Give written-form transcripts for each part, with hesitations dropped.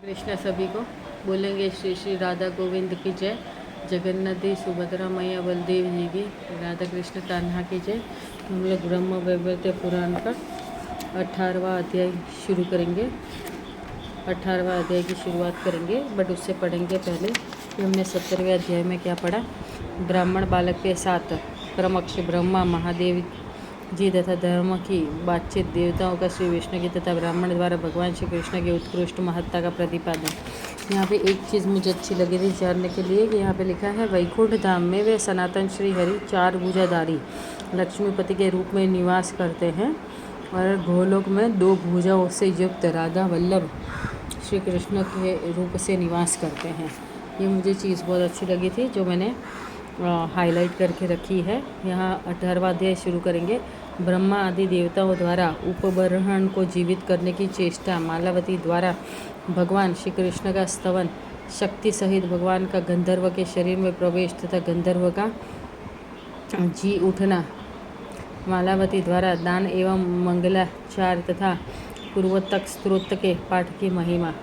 कृष्णा सभी को बोलेंगे श्री श्री राधा गोविंद की जय। जगन्नाथ जी, सुभद्रा मैया, बलदेव जी की, राधा कृष्ण कान्हा की जय। हम लोग ब्रह्म वैवर्त पुराण का 18वां अध्याय शुरू करेंगे। 18वां अध्याय की शुरुआत करेंगे, बट उससे पढ़ेंगे पहले कि हमने 17वें अध्याय में क्या पढ़ा। ब्राह्मण बालक के साथ क्रमक्ष ब्रह्मा, महादेव जी तथा धर्म की बातचीत, देवताओं का श्री विष्णु की तथा ब्राह्मण द्वारा भगवान श्री कृष्ण के उत्कृष्ट महत्ता का प्रतिपादन। यहाँ पे एक चीज़ मुझे अच्छी लगी थी जानने के लिए कि यहाँ पे लिखा है वैकुंठ धाम में वे सनातन श्री हरि 4 भुजाधारी लक्ष्मीपति के रूप में निवास करते हैं और गोलोक में 2 भुजाओं से युक्त राधा वल्लभ श्री कृष्ण के रूप से निवास करते हैं। ये मुझे चीज़ बहुत अच्छी लगी थी जो मैंने हाईलाइट करके रखी है। यहाँ 18वां अध्याय शुरू करेंगे। ब्रह्मा आदि देवताओं द्वारा उपबर्हण को जीवित करने की चेष्टा, मालावती द्वारा भगवान श्री कृष्ण का स्तवन, शक्ति सहित भगवान का गंधर्व के शरीर में प्रवेश तथा गंधर्व का जी उठना, मालावती द्वारा दान एवं मंगलाचार तथा पूर्वोत्तक स्तोत्र के पाठ की महिमा।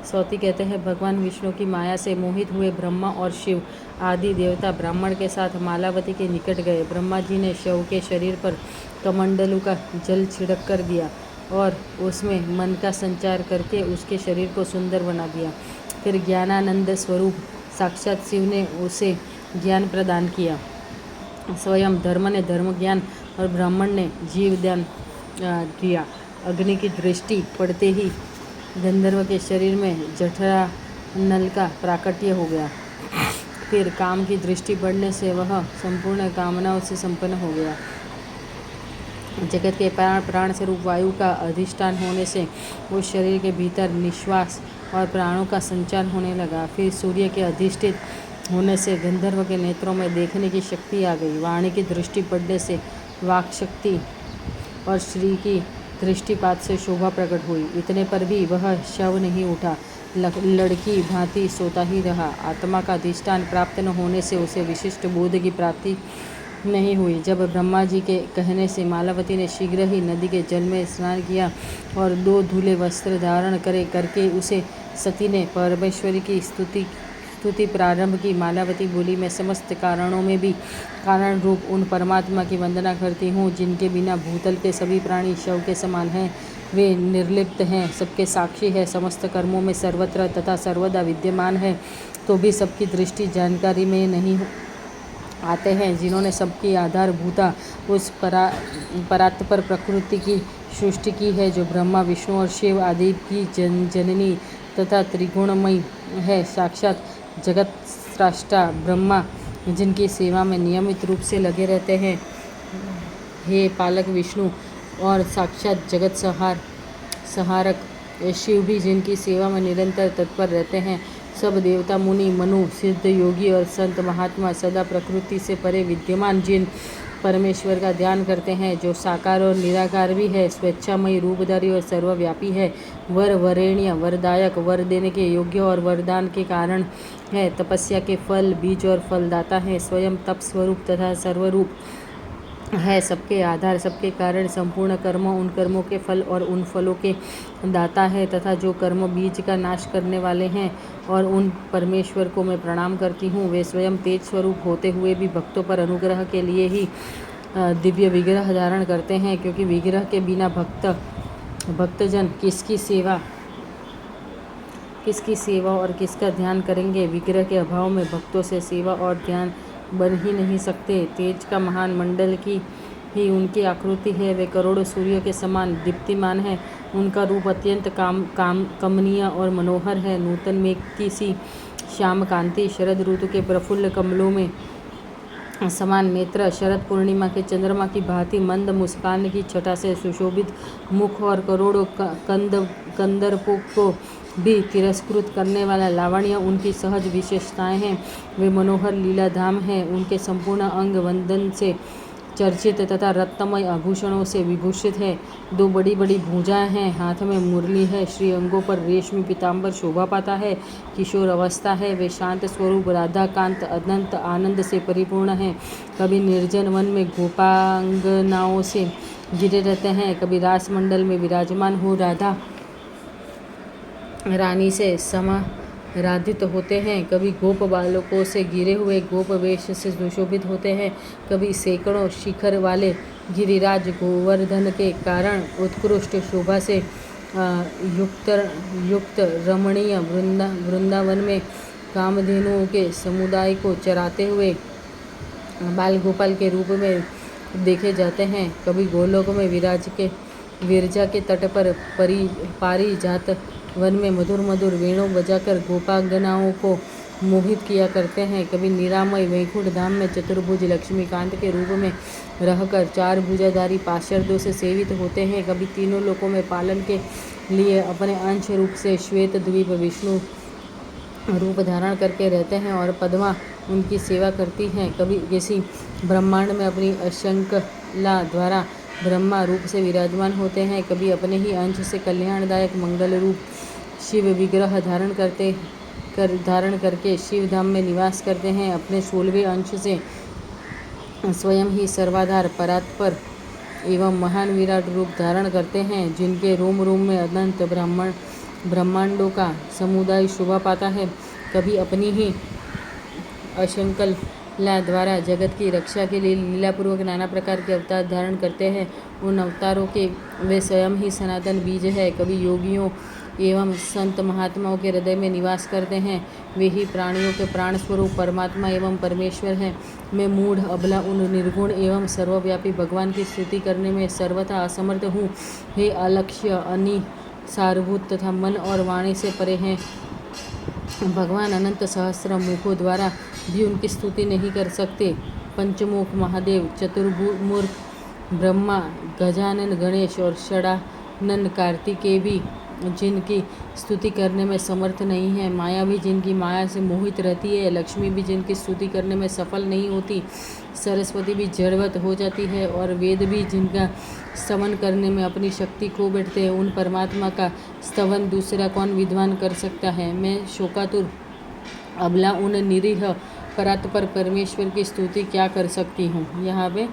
सौती कहते हैं भगवान विष्णु की माया से मोहित हुए ब्रह्मा और शिव आदि देवता ब्राह्मण के साथ मालावती के निकट गए। ब्रह्मा जी ने शव के शरीर पर कमंडलू का जल छिड़क कर दिया और उसमें मन का संचार करके उसके शरीर को सुंदर बना दिया। फिर ज्ञानानंद स्वरूप साक्षात शिव ने उसे ज्ञान प्रदान किया। स्वयं धर्म ने धर्म ज्ञान और ब्राह्मण ने जीव ज्ञान दिया। अग्नि की दृष्टि पड़ते ही गंधर्व के शरीर में जठरा नल का प्राकट्य हो गया। फिर काम की दृष्टि बढ़ने से वह संपूर्ण कामनाओं से संपन्न हो गया। जगत के प्राण स्वरूप वायु का अधिष्ठान होने से उस शरीर के भीतर निश्वास और प्राणों का संचार होने लगा। फिर सूर्य के अधिष्ठित होने से गंधर्व के नेत्रों में देखने की शक्ति आ गई। वाणी की दृष्टि पड़ने से वाक शक्ति और श्री की दृष्टिपात से शोभा प्रकट हुई। इतने पर भी वह शव नहीं उठा, लड़की भांति सोता ही रहा। आत्मा का अधिष्ठान प्राप्त न होने से उसे विशिष्ट बोध की प्राप्ति नहीं हुई। जब ब्रह्मा जी के कहने से मालावती ने शीघ्र ही नदी के जल में स्नान किया और 2 धुले वस्त्र धारण करके उसे सती ने परमेश्वरी की स्तुति प्रारंभ की। मालावती बोली, मैं समस्त कारणों में भी कारण रूप उन परमात्मा की वंदना करती हूँ जिनके बिना भूतल के सभी प्राणी शव के समान हैं। वे निर्लिप्त हैं, सबके साक्षी है, समस्त कर्मों में सर्वत्र तथा सर्वदा विद्यमान है, तो भी सबकी दृष्टि जानकारी में नहीं आते हैं। जिन्होंने सबकी आधारभूता उस परात्पर प्रकृति की सृष्टि की है जो ब्रह्मा विष्णु और शिव आदि की जननी तथा त्रिगुणमयी है। साक्षात जगत स्रष्टा ब्रह्मा जिनकी सेवा में नियमित रूप से लगे रहते हैं, हे पालक विष्णु, और साक्षात जगत संहारक शिव भी जिनकी सेवा में निरंतर तत्पर रहते हैं। सब देवता, मुनि, मनु, सिद्ध, योगी और संत महात्मा सदा प्रकृति से परे विद्यमान जिन परमेश्वर का ध्यान करते हैं, जो साकार और निराकार भी है, स्वेच्छामयी, रूपधारी और सर्वव्यापी है, वरेण्य, वरदायक, वर देने के योग्य और वरदान के कारण है, तपस्या के फल, बीज और फलदाता है, स्वयं तप स्वरूप तथा सर्वरूप है, सबके आधार, सबके कारण, संपूर्ण कर्म, उन कर्मों के फल और उन फलों के दाता है, तथा जो कर्म बीज का नाश करने वाले हैं, और उन परमेश्वर को मैं प्रणाम करती हूँ। वे स्वयं तेज स्वरूप होते हुए भी भक्तों पर अनुग्रह के लिए ही दिव्य विग्रह धारण करते हैं, क्योंकि विग्रह के बिना भक्तजन किसकी सेवा और किसका ध्यान करेंगे। विग्रह के अभाव में भक्तों से सेवा और ध्यान बन ही नहीं सकते। तेज का महान मंडल की ही उनकी आकृति है। वे करोड़ों सूर्यों के समान दीप्तिमान है। उनका रूप अत्यंत कमनीय और मनोहर है। नूतन मेघ की सी श्याम कांति, शरद ऋतु के प्रफुल्ल कमलों में समान नेत्र, शरद पूर्णिमा के चंद्रमा की भांति मंद मुस्कान की छटा से सुशोभित मुख और करोड़ों कंदर्पों को भी तिरस्कृत करने वाला लावण्य उनकी सहज विशेषताएं हैं। वे मनोहर लीलाधाम हैं। उनके संपूर्ण अंग वंदन से चर्चित तथा रत्नमय आभूषणों से विभूषित है। 2 बड़ी बड़ी भुजाएं हैं, हाथ में मुरली है, श्री अंगों पर रेशमी पीताम्बर शोभा पाता है, किशोर अवस्था है। वे शांत स्वरूप राधा कांत अनंत आनंद से परिपूर्ण हैं। कभी निर्जन वन में गोपांगनाओं से घिरे रहते हैं, कभी रास मंडल में विराजमान हो राधा रानी से समाराधित होते हैं, कभी गोप बालकों से गिरे हुए गोप वेश से सुशोभित होते हैं, कभी सैकड़ों शिखर वाले गिरिराज गोवर्धन के कारण उत्कृष्ट शोभा से युक्त रमणीय वृंदावन में कामधेनुओं के समुदाय को चराते हुए बाल गोपाल के रूप में देखे जाते हैं। कभी गोलोक में विरजा के तट पर पारिजात वन में मधुर मधुर वेणु बजाकर गोपांगनाओं को मोहित किया करते हैं। कभी निरामय वैकुंठ धाम में चतुर्भुज लक्ष्मीकांत के रूप में रहकर चार भुजाधारी पार्षदों से सेवित होते हैं। कभी तीनों लोकों में पालन के लिए अपने अंश रूप से श्वेत द्वीप विष्णु रूप धारण करके रहते हैं और पद्मा उनकी सेवा करती हैं। कभी किसी ब्रह्मांड में अपनी अशंकला द्वारा ब्रह्मा रूप से विराजमान होते हैं। कभी अपने ही अंश से कल्याणदायक मंगल रूप शिव विग्रह धारण करके शिव धाम में निवास करते हैं। अपने 16वें अंश से स्वयं ही सर्वाधार परात्पर एवं महान विराट रूप धारण करते हैं, जिनके रोम रोम में अनंत ब्रह्मांडों का समुदाय शोभा पाता है। कभी अपनी ही अशंकला द्वारा जगत की रक्षा के लिए लीलापूर्वक नाना प्रकार के अवतार धारण करते हैं। उन अवतारों के वे स्वयं ही सनातन बीज है। कभी योगियों एवं संत महात्माओं के हृदय में निवास करते हैं। वे ही प्राणियों के प्राण स्वरूप परमात्मा एवं परमेश्वर हैं। मैं मूढ़ अबला उन निर्गुण एवं सर्वव्यापी भगवान की स्तुति करने में सर्वथा असमर्थ हूँ। हे अलक्ष्य सारभूत तथा मन और वाणी से परे हैं। भगवान अनंत सहस्र मुखों द्वारा भी उनकी स्तुति नहीं कर सकते। पंचमुख महादेव, चतुर्मुख ब्रह्मा, गजानन गणेश और षडानन कार्तिकेय भी जिनकी स्तुति करने में समर्थ नहीं है, माया भी जिनकी माया से मोहित रहती है, लक्ष्मी भी जिनकी स्तुति करने में सफल नहीं होती, सरस्वती भी जड़वत हो जाती है और वेद भी जिनका स्तवन करने में अपनी शक्ति खो बैठते हैं, उन परमात्मा का स्तवन दूसरा कौन विद्वान कर सकता है। मैं शोकातुर अबला उन निरीह परात्पर परमेश्वर की स्तुति क्या कर सकती हूँ। यहाँ पे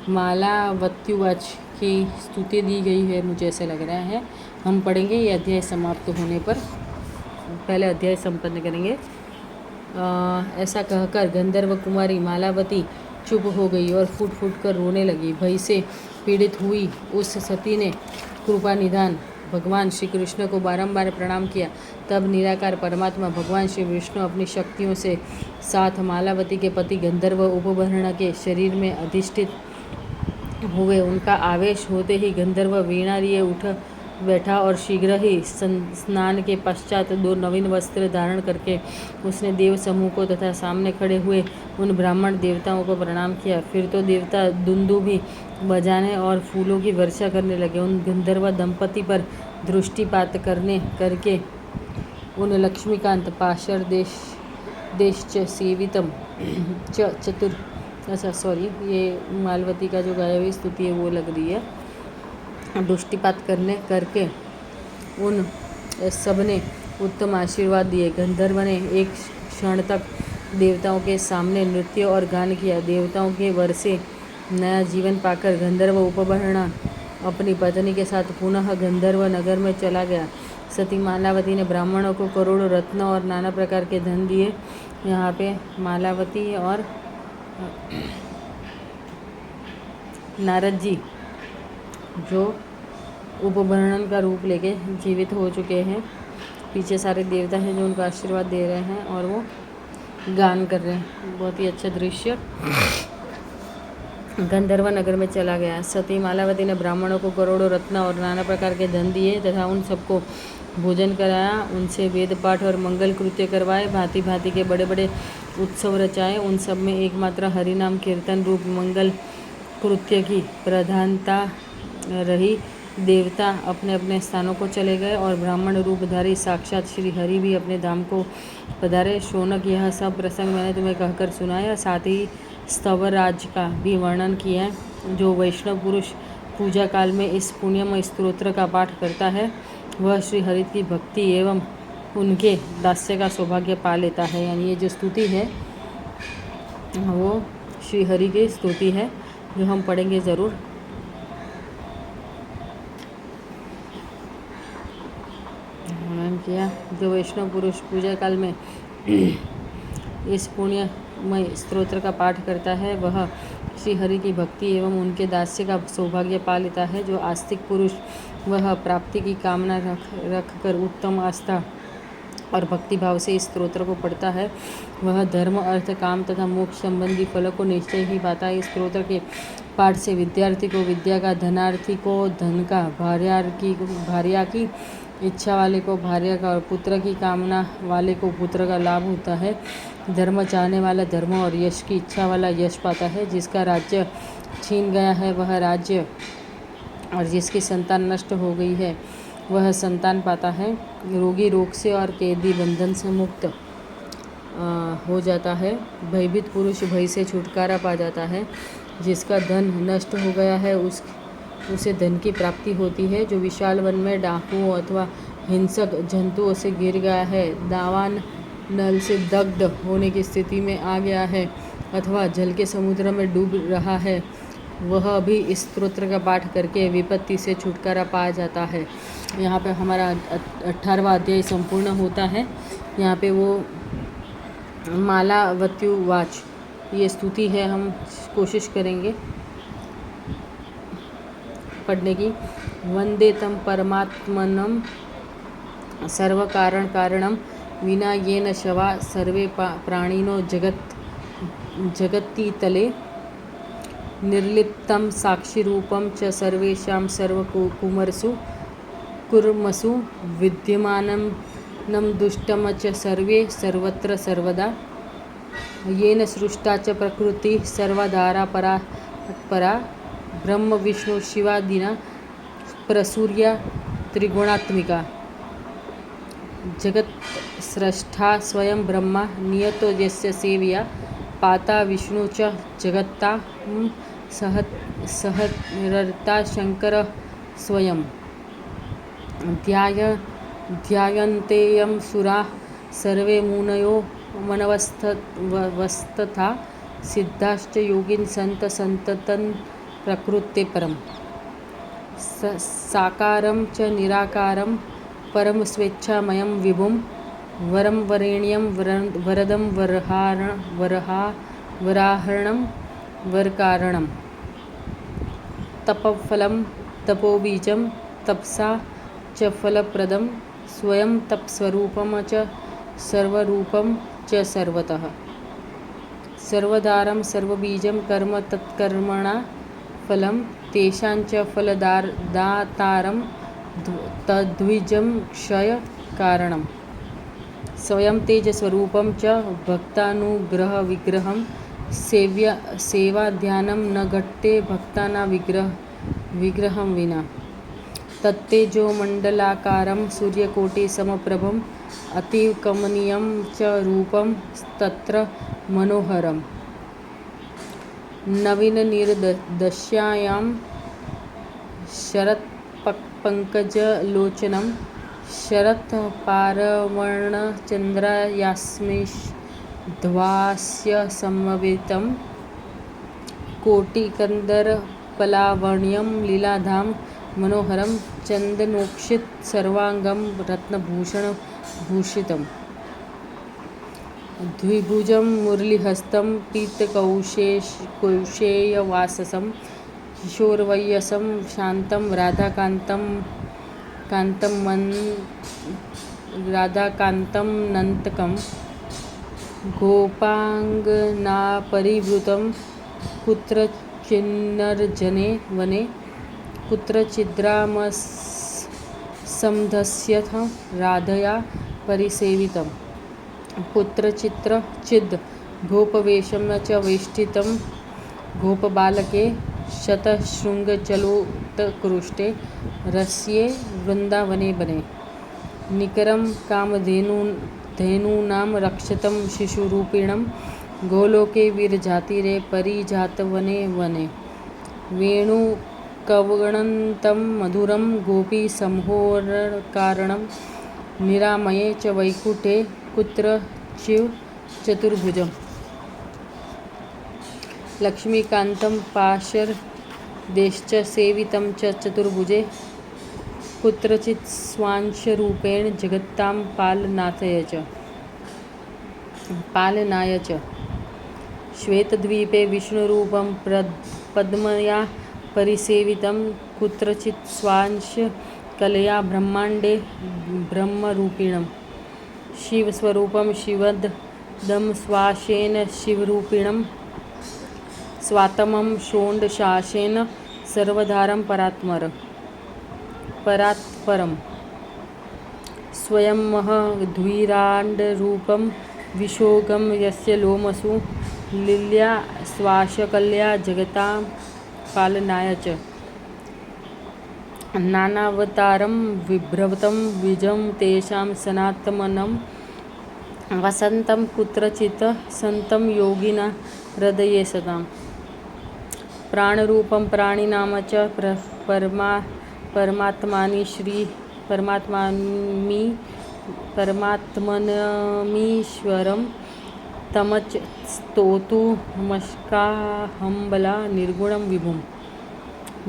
मालावत्युवाच की स्तुति दी गई है, मुझे ऐसा लग रहा है। हम पढ़ेंगे ये अध्याय समाप्त होने पर, पहले अध्याय संपन्न करेंगे। ऐसा कहकर गंधर्व कुमारी मालावती चुप हो गई और फूट फूट कर रोने लगी। भय से पीड़ित हुई उस सती ने कृपा निधान भगवान श्री कृष्ण को बारंबार प्रणाम किया। तब निराकार परमात्मा भगवान श्री विष्णु अपनी शक्तियों से साथ मालावती के पति गंधर्व उपवर्ण के शरीर में अधिष्ठित हुए। उनका आवेश होते ही गंधर्व वीणा लिए उठ बैठा और शीघ्र ही स्नान के पश्चात 2 नवीन वस्त्र धारण करके उसने देव समूह को तथा सामने खड़े हुए उन ब्राह्मण देवताओं को प्रणाम किया। फिर तो देवता दुंदुभी बजाने और फूलों की वर्षा करने लगे। उन गंधर्व दंपति पर दृष्टिपात करके उन लक्ष्मीकांत पाशर देश सेवितम चतुर ये मालवती का जो गाया हुई स्तुति है वो लग रही है। दृष्टिपात करके उन सबने उत्तम आशीर्वाद दिए। गंधर्व ने एक क्षण तक देवताओं के सामने नृत्य और गान किया। देवताओं के वर से नया जीवन पाकर गंधर्व उपवर्ण अपनी पत्नी के साथ पुनः गंधर्व नगर में चला गया। सती मालावती ने ब्राह्मणों को करोड़ों रत्न और नाना प्रकार के धन दिए। यहाँ पे मालावती और नारद जी जो उपवर्णन का रूप लेके जीवित हो चुके हैं, पीछे सारे देवता हैं जो उनको आशीर्वाद दे रहे हैं और वो गान कर रहे हैं। बहुत ही अच्छा दृश्य। गंधर्व नगर में चला गया। सती मालावती ने ब्राह्मणों को करोड़ों रत्न और नाना प्रकार के धन दिए तथा उन सबको भोजन कराया, उनसे वेद पाठ और मंगल कृत्य करवाए, भांति भांति के बड़े बड़े उत्सव रचाए। उन सब में एकमात्र हरिनाम कीर्तन रूप मंगल कृत्य की प्रधानता रही। देवता अपने अपने स्थानों को चले गए और ब्राह्मण रूपधारी साक्षात श्री हरि भी अपने धाम को पधारे। शौनक यह सब प्रसंग मैंने तुम्हें कहकर सुनाया। साथ ही स्तवराज का भी वर्णन किया है। जो वैष्णव पुरुष पूजा काल में इस पुण्यमय स्तोत्र का पाठ करता है वह श्री हरि की भक्ति एवं उनके दास्य का सौभाग्य पा लेता है। यानी ये जो स्तुति है वो श्री हरि की स्तुति है जो हम पढ़ेंगे ज़रूर। किया। जो वैष्णव पुरुष पूजा काल में इस पुण्यमय स्तोत्र का पाठ करता है वह श्री हरि की भक्ति एवं उनके दास्य का सौभाग्य पा लेता है। जो आस्तिक पुरुष वह प्राप्ति की कामना रख कर उत्तम आस्था और भक्ति भाव से इस स्तोत्र को पढ़ता है वह धर्म अर्थ काम तथा मोक्ष संबंधी फलों को निश्चय ही पाता है। इस स्तोत्र के पाठ से विद्यार्थी को विद्या का, धनार्थी को धन का, भार्या की इच्छा वाले को भार्या का और पुत्र की कामना वाले को पुत्र का लाभ होता है। धर्म चाहने वाला धर्म और यश की इच्छा वाला यश पाता है। जिसका राज्य छीन गया है वह राज्य और जिसकी संतान नष्ट हो गई है वह संतान पाता है। रोगी रोग से और कैदी बंधन से मुक्त हो जाता है। भयभीत पुरुष भय से छुटकारा पा जाता है। जिसका धन नष्ट हो गया है उसे धन की प्राप्ति होती है। जो विशाल वन में डाकुओं अथवा हिंसक जंतुओं से गिर गया है, दावान नल से दग्ध होने की स्थिति में आ गया है अथवा जल के समुद्र में डूब रहा है वह भी इस स्तोत्र का पाठ करके विपत्ति से छुटकारा पा जाता है। यहाँ पे हमारा 18वां अध्याय संपूर्ण होता है। यहाँ पे वो मालावत्युवाच ये स्तुति है, हम कोशिश करेंगे पढ़ने की। वंदे तम परमात्मनम सर्व कारण कारणम विना येन शवा सर्वे प्राणिनो जगत्ति तले निर्लिप्तं साक्षिरूपं च सर्वेषां सर्वकुमरसु कुर्मसु विद्यमानं दुष्टं च सर्वे सर्वत्र सर्वदा येन सृष्टा च प्रकृति सर्वधारा परा ब्रह्म विष्णु शिवादिना प्रसूर्या त्रिगुणात्मिका जगत् स्रष्टा स्वयं ब्रह्मा नियतो यस्य सेव्या पाता विष्णु च जगत्ता सहरता शंकर स्वयं ध्यायन्तेयं सुरा सर्वे मुनयो मनवस्था सिद्धाश्च योगिन संत संततन प्रकृते परम साकारं च निराकारं परम स्वेच्छामयं विभुं वरं वरेण्यं वरदं वराहरणं वरकारणं तपफलं तपोबीजं तपसा च फलप्रदं स्वयं तपस्वरूपं च सर्वरूपं च सर्वतः सर्वदारं सर्वबीजं कर्म तत्कर्मणा फलं तेषांच फलदातारं तद्विजं क्षय कारणं स्वयं तेजस्वरूपं च भक्तानुग्रह विग्रहं सेवा ध्यानं न घट्टे भक्ताना विग्रहं विना तत्तेजो मंडलाकारं सूर्यकोटि समप्रभं अतीव कमनीयं च रूपं तत्र मनोहरं नवीन निर्दश्यायां शरत् पंकजलोचनं शरत् पारवर्णचन्द्रयास्मिध्वास्य समवेतं कोटिकन्दर्पलावण्यं लीलाधाम मनोहरं चन्दनोक्षित सर्वांगं रत्नभूषणभूषितं द्विभुजं मुरलीहस्तं पीतकौशेयवाससं किशोरवयसं शान्तं राधाकान्तं नन्तकं गोपाङ्गनापरिवृतं कुत्रचिन्नर्जने वने कुत्रचिद्रामसंधस्यथ राधया परिसेवितं कुत्रचित् गोपवेशं च वेष्टितं गोपबालके शतशृङ्गचलोत्कृष्टे रस्ये वृन्दावने बने निकरं कामधेनूनां रक्षितं शिशुरूपिणं गोलोके वीरजातिरे परिजातवने वने वेणुकवणन्तं मधुरं गोपीसंहोरकारणं निरामये च वैकुण्ठे कुत्रचित् चतुर्भुजं लक्ष्मीकान्तं पाशरदेश्च सेवितं च चतुर्भुजे कुत्रचित् स्वांशरूपेण जगत्तां पालनाय च श्वेतद्वीपे विष्णुरूपं पद्मया परिसेवितं, कुत्रचित् स्वांशकलया ब्रह्माण्डे ब्रह्मरूपिणं शिवस्वरूपं शिवदं श्वासेन शिवरूपिणं स्वात्मं षोडशासेन सर्वधारं परात्परं स्वयं द्विराण्डरूपं विशोगं यस्य लोमसु लील्या श्वासकलया जगतां पालनाय च नानावतारं बिभ्रतं बीजं तेषां सनातनं वसन्तं कुत्रचित् सन्तं योगिना हृदये सताम् प्राणरूपं प्राणिनां च परमात्मनीश्वरं तमच स्तोतुमस्काहंबला निर्गुणं विभुं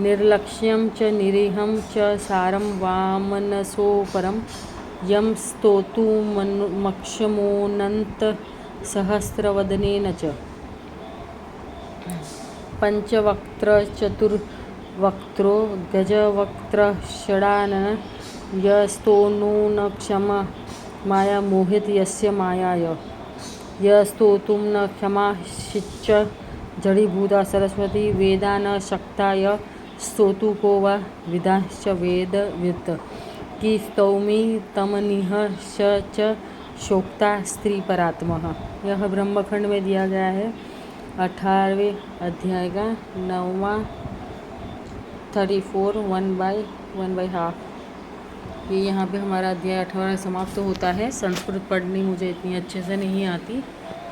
निर्लक्ष्यं च निरीहं च सारं वामनसोपरं यं स्तोतुमक्षमोऽनन्तसहस्रवदनेन च पञ्चवक्त्रचतुर्वक्त्रो गजवक्त्रषडानन यस्तोनूनक्षम माया मोहित यस्य मायाय यस्तोतुं न क्षमाश्चिच्च जडीभूता सरस्वती वेदा न शक्ता य स्तोतु को वा विदाश्च वेदवित् कि स्तौमि तमनिह स च शोक्ता स्त्री परात्मः। यह ब्रह्मखंड में दिया गया है 18वें अध्याय का 9वां 34 1/1/2। ये यहाँ पे हमारा अध्याय 18 समाप्त होता है। संस्कृत पढ़नी मुझे इतनी अच्छे से नहीं आती,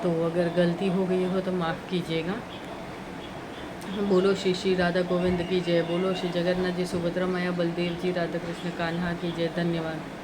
तो अगर गलती हो गई हो तो माफ़ कीजिएगा। बोलो श्री श्री राधा गोविंद की जय। बोलो श्री जगन्नाथ जी सुभद्रा मैया बलदेव जी राधा कृष्ण कान्हा की जय। धन्यवाद।